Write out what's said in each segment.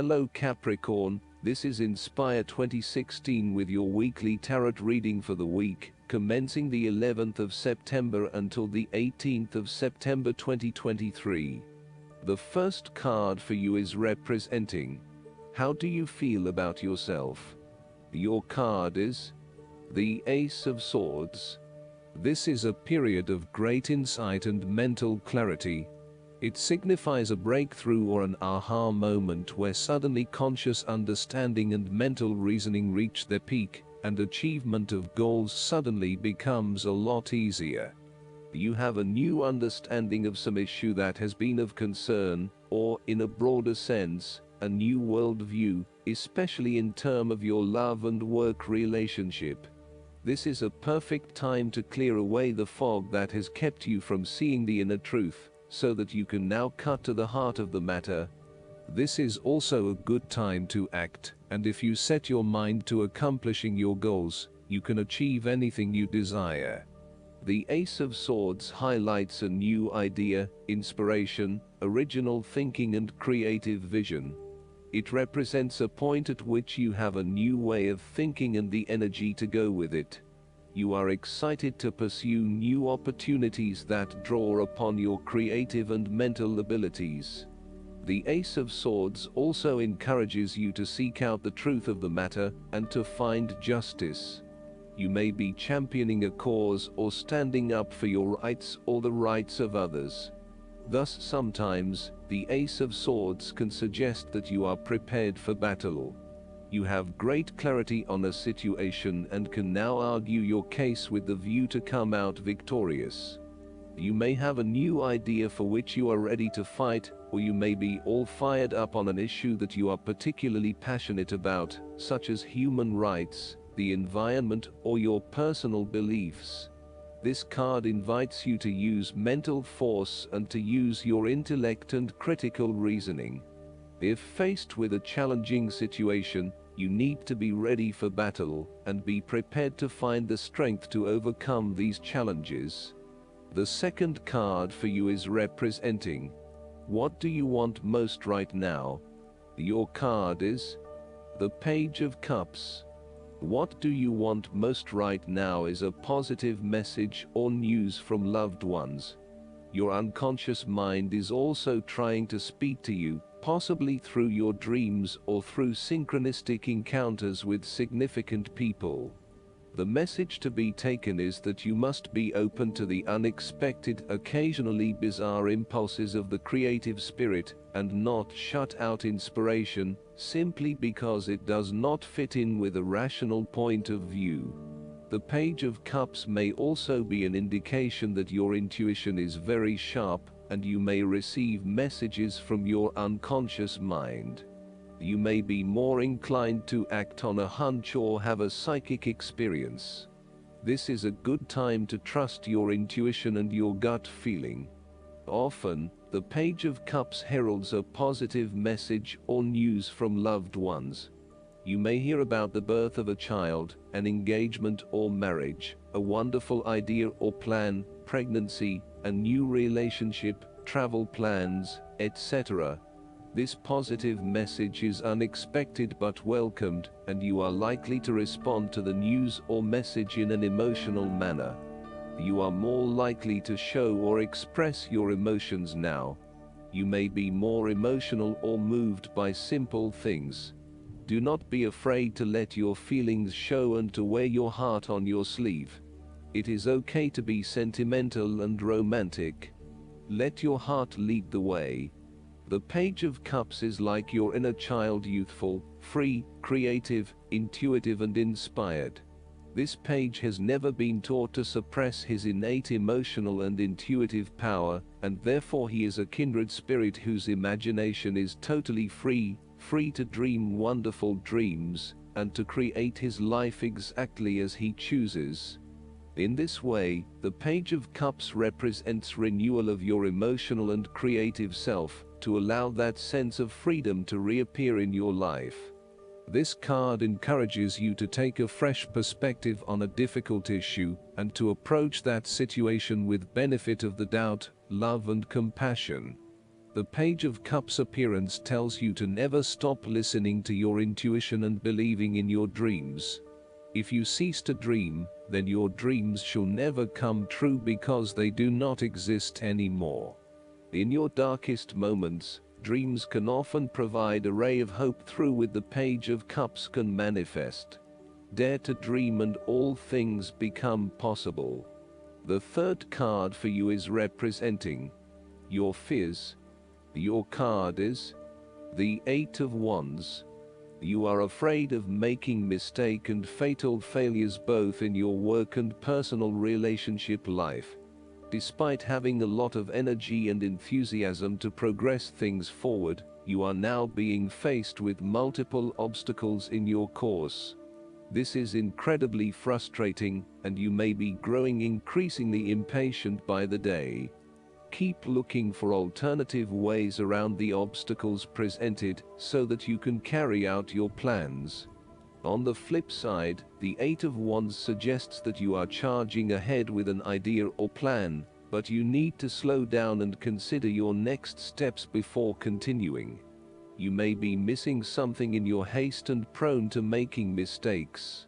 Hello Capricorn, this is Inspire 2016 with your weekly tarot reading for the week, commencing the 11th of September until the 18th of September 2023. The first card for you is representing, how do you feel about yourself? Your card is the Ace of Swords. This is a period of great insight and mental clarity. It signifies a breakthrough or an aha moment where suddenly conscious understanding and mental reasoning reach their peak, and achievement of goals suddenly becomes a lot easier. You have a new understanding of some issue that has been of concern, or, in a broader sense, a new worldview, especially in terms of your love and work relationship. This is a perfect time to clear away the fog that has kept you from seeing the inner truth, so that you can now cut to the heart of the matter. This is also a good time to act, and if you set your mind to accomplishing your goals, you can achieve anything you desire. The Ace of Swords highlights a new idea, inspiration, original thinking and creative vision. It represents a point at which you have a new way of thinking and the energy to go with it. You are excited to pursue new opportunities that draw upon your creative and mental abilities. The Ace of Swords also encourages you to seek out the truth of the matter and to find justice. You may be championing a cause or standing up for your rights or the rights of others. Thus, sometimes, the Ace of Swords can suggest that you are prepared for battle. You have great clarity on a situation and can now argue your case with the view to come out victorious. You may have a new idea for which you are ready to fight, or you may be all fired up on an issue that you are particularly passionate about, such as human rights, the environment, or your personal beliefs. This card invites you to use mental force and to use your intellect and critical reasoning. If faced with a challenging situation, you need to be ready for battle and be prepared to find the strength to overcome these challenges. The second card for you is representing, what do you want most right now? Your card is the Page of Cups. What do you want most right now is a positive message or news from loved ones. Your unconscious mind is also trying to speak to you, possibly through your dreams or through synchronistic encounters with significant people. The message to be taken is that you must be open to the unexpected, occasionally bizarre impulses of the creative spirit, and not shut out inspiration, simply because it does not fit in with a rational point of view. The Page of Cups may also be an indication that your intuition is very sharp, and you may receive messages from your unconscious mind. You may be more inclined to act on a hunch or have a psychic experience. This is a good time to trust your intuition and your gut feeling. Often, the Page of Cups heralds a positive message or news from loved ones. You may hear about the birth of a child, an engagement or marriage, a wonderful idea or plan, pregnancy, a new relationship, travel plans, etc. This positive message is unexpected but welcomed, and you are likely to respond to the news or message in an emotional manner. You are more likely to show or express your emotions now. You may be more emotional or moved by simple things. Do not be afraid to let your feelings show and to wear your heart on your sleeve. It is okay to be sentimental and romantic. Let your heart lead the way. The Page of Cups is like your inner child, youthful, free, creative, intuitive and inspired. This page has never been taught to suppress his innate emotional and intuitive power, and therefore he is a kindred spirit whose imagination is totally free to dream wonderful dreams, and to create his life exactly as he chooses. In this way, the Page of Cups represents renewal of your emotional and creative self, to allow that sense of freedom to reappear in your life. This card encourages you to take a fresh perspective on a difficult issue, and to approach that situation with benefit of the doubt, love and compassion. The Page of Cups appearance tells you to never stop listening to your intuition and believing in your dreams. If you cease to dream, then your dreams shall never come true because they do not exist anymore. In your darkest moments, dreams can often provide a ray of hope through which the Page of Cups can manifest. Dare to dream and all things become possible. The third card for you is representing your fears. Your card is the Eight of Wands. You are afraid of making mistake and fatal failures both in your work and personal relationship life. Despite having a lot of energy and enthusiasm to progress things forward, you are now being faced with multiple obstacles in your course. This is incredibly frustrating, and you may be growing increasingly impatient by the day. Keep looking for alternative ways around the obstacles presented so that you can carry out your plans. On the flip side, the Eight of Wands suggests that you are charging ahead with an idea or plan, but you need to slow down and consider your next steps before continuing. You may be missing something in your haste and prone to making mistakes.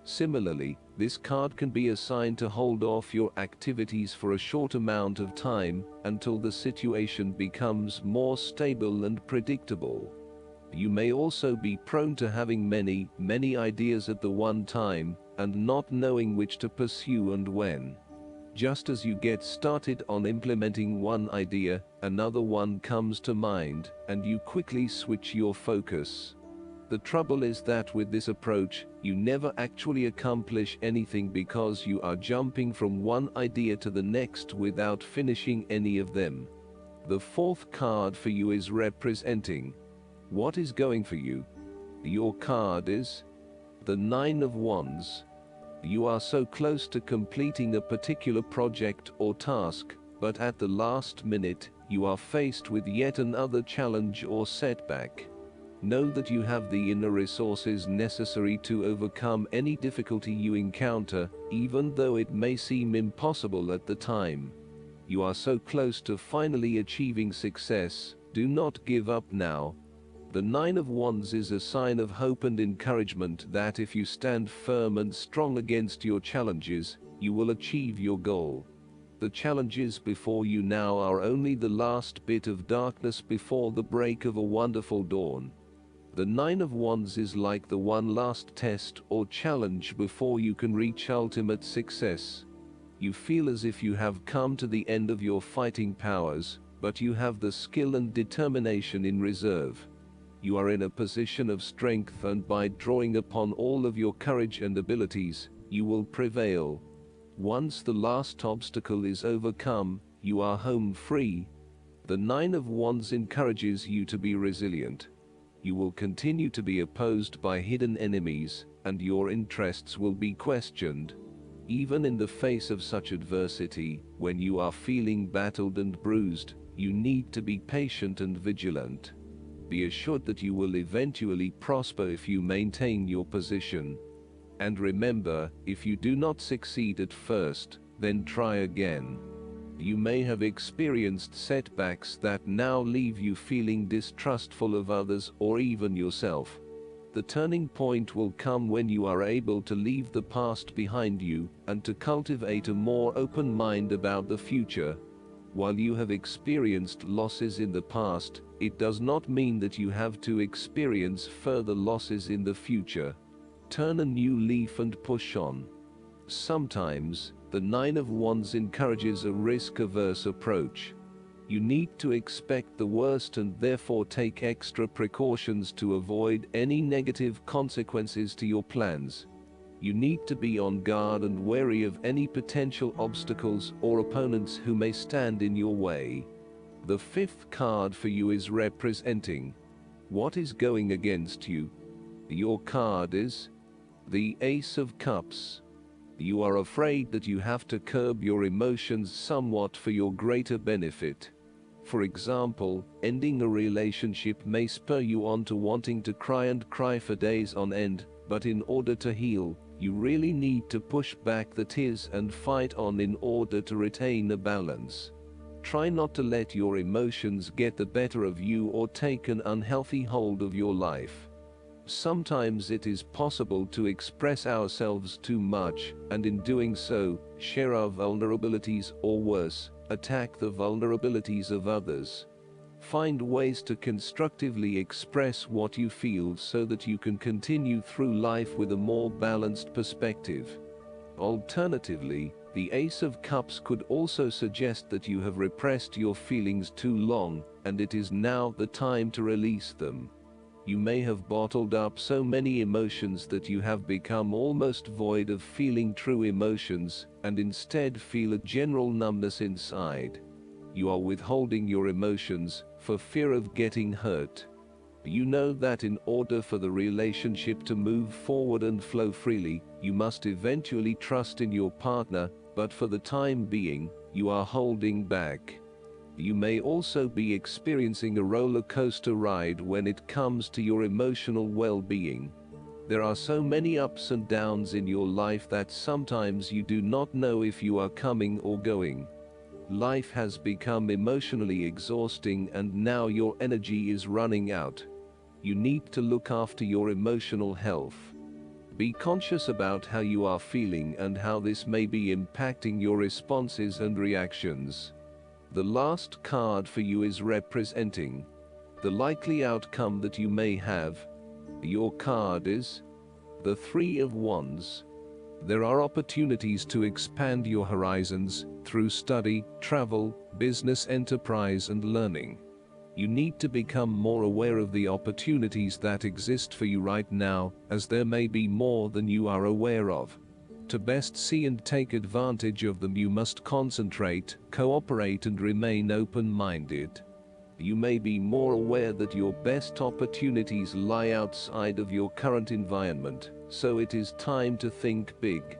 Similarly, this card can be assigned to hold off your activities for a short amount of time until the situation becomes more stable and predictable. You may also be prone to having many ideas at the one time and not knowing which to pursue and when. Just as you get started on implementing one idea, another one comes to mind, and you quickly switch your focus. The trouble is that with this approach, you never actually accomplish anything because you are jumping from one idea to the next without finishing any of them. The fourth card for you is representing what is going for you. Your card is the Nine of Wands. You are so close to completing a particular project or task, but at the last minute, you are faced with yet another challenge or setback. Know that you have the inner resources necessary to overcome any difficulty you encounter, even though it may seem impossible at the time. You are so close to finally achieving success. Do not give up now. The Nine of Wands is a sign of hope and encouragement that if you stand firm and strong against your challenges, you will achieve your goal. The challenges before you now are only the last bit of darkness before the break of a wonderful dawn. The Nine of Wands is like the one last test or challenge before you can reach ultimate success. You feel as if you have come to the end of your fighting powers, but you have the skill and determination in reserve. You are in a position of strength, and by drawing upon all of your courage and abilities, you will prevail. Once the last obstacle is overcome, you are home free. The Nine of Wands encourages you to be resilient. You will continue to be opposed by hidden enemies, and your interests will be questioned. Even in the face of such adversity, when you are feeling battered and bruised, you need to be patient and vigilant. Be assured that you will eventually prosper if you maintain your position. And remember, if you do not succeed at first, then try again. You may have experienced setbacks that now leave you feeling distrustful of others or even yourself. The turning point will come when you are able to leave the past behind you and to cultivate a more open mind about the future. While you have experienced losses in the past, it does not mean that you have to experience further losses in the future. Turn a new leaf and push on. Sometimes, the Nine of Wands encourages a risk-averse approach. You need to expect the worst and therefore take extra precautions to avoid any negative consequences to your plans. You need to be on guard and wary of any potential obstacles or opponents who may stand in your way. The fifth card for you is representing what is going against you. Your card is the Ace of Cups. You are afraid that you have to curb your emotions somewhat for your greater benefit. For example, ending a relationship may spur you on to wanting to cry for days on end, but in order to heal, you really need to push back the tears and fight on in order to retain a balance. Try not to let your emotions get the better of you or take an unhealthy hold of your life. Sometimes it is possible to express ourselves too much, and in doing so, share our vulnerabilities or worse, attack the vulnerabilities of others. Find ways to constructively express what you feel so that you can continue through life with a more balanced perspective. Alternatively, the Ace of Cups could also suggest that you have repressed your feelings too long, and it is now the time to release them. You may have bottled up so many emotions that you have become almost void of feeling true emotions, and instead feel a general numbness inside. You are withholding your emotions for fear of getting hurt. You know that in order for the relationship to move forward and flow freely, you must eventually trust in your partner, but for the time being, you are holding back. You may also be experiencing a roller coaster ride when it comes to your emotional well-being. There are so many ups and downs in your life that sometimes you do not know if you are coming or going. Life has become emotionally exhausting and now your energy is running out. You need to look after your emotional health. Be conscious about how you are feeling and how this may be impacting your responses and reactions. The last card for you is representing the likely outcome that you may have. Your card is the Three of Wands. There are opportunities to expand your horizons through study, travel, business enterprise and learning. You need to become more aware of the opportunities that exist for you right now, as there may be more than you are aware of. To best see and take advantage of them, you must concentrate, cooperate and remain open-minded. You may be more aware that your best opportunities lie outside of your current environment, so it is time to think big.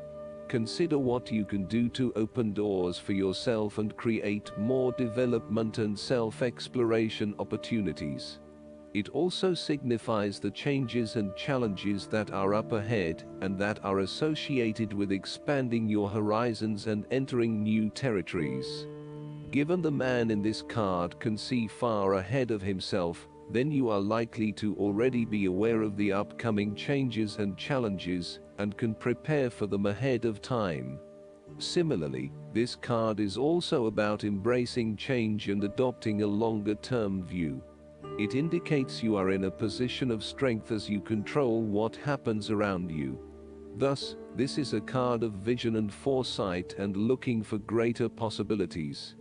Consider what you can do to open doors for yourself and create more development and self-exploration opportunities. It also signifies the changes and challenges that are up ahead and that are associated with expanding your horizons and entering new territories. Given the man in this card can see far ahead of himself, then you are likely to already be aware of the upcoming changes and challenges and can prepare for them ahead of time. Similarly, this card is also about embracing change and adopting a longer-term view. It indicates you are in a position of strength as you control what happens around you. Thus, this is a card of vision and foresight and looking for greater possibilities.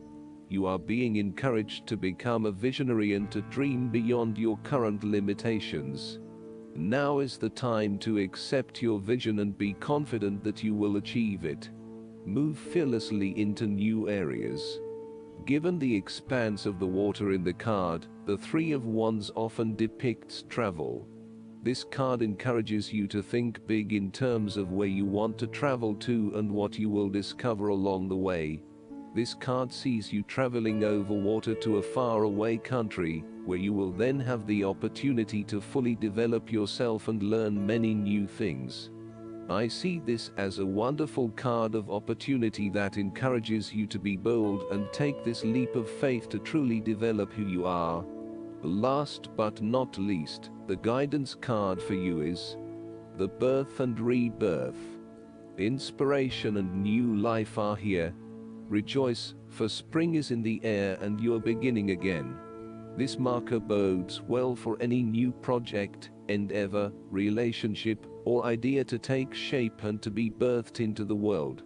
You are being encouraged to become a visionary and to dream beyond your current limitations. Now is the time to accept your vision and be confident that you will achieve it. Move fearlessly into new areas. Given the expanse of the water in the card, the Three of Wands often depicts travel. This card encourages you to think big in terms of where you want to travel to and what you will discover along the way. This card sees you traveling over water to a faraway country, where you will then have the opportunity to fully develop yourself and learn many new things. I see this as a wonderful card of opportunity that encourages you to be bold and take this leap of faith to truly develop who you are. Last but not least, the guidance card for you is the Birth and Rebirth. Inspiration and new life are here. Rejoice, for spring is in the air and you are beginning again. This marker bodes well for any new project, endeavor, relationship, or idea to take shape and to be birthed into the world.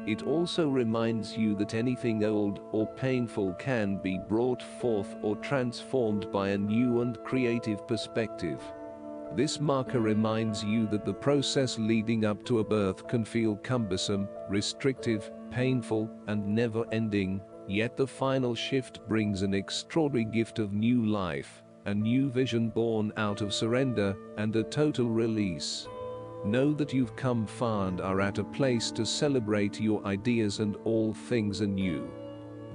It also reminds you that anything old or painful can be brought forth or transformed by a new and creative perspective. This marker reminds you that the process leading up to a birth can feel cumbersome, restrictive, painful, and never-ending, yet the final shift brings an extraordinary gift of new life, a new vision born out of surrender, and a total release. Know that you've come far and are at a place to celebrate your ideas and all things anew.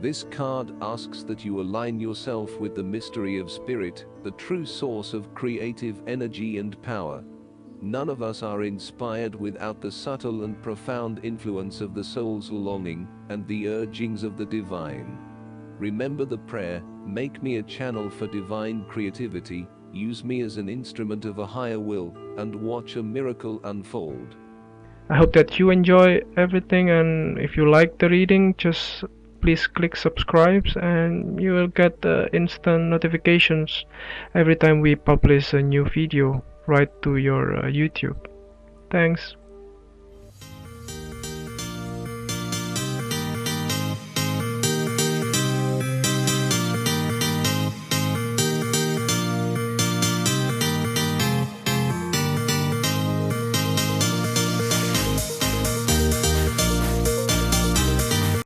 This card asks that you align yourself with the mystery of spirit, the true source of creative energy and power. None of us are inspired without the subtle and profound influence of the soul's longing and the urgings of the divine. Remember the prayer, make me a channel for divine creativity, use me as an instrument of a higher will, and watch a miracle unfold. I hope that you enjoy everything, and if you like the reading, just please click subscribe and you will get instant notifications every time we publish a new video right to your YouTube. Thanks.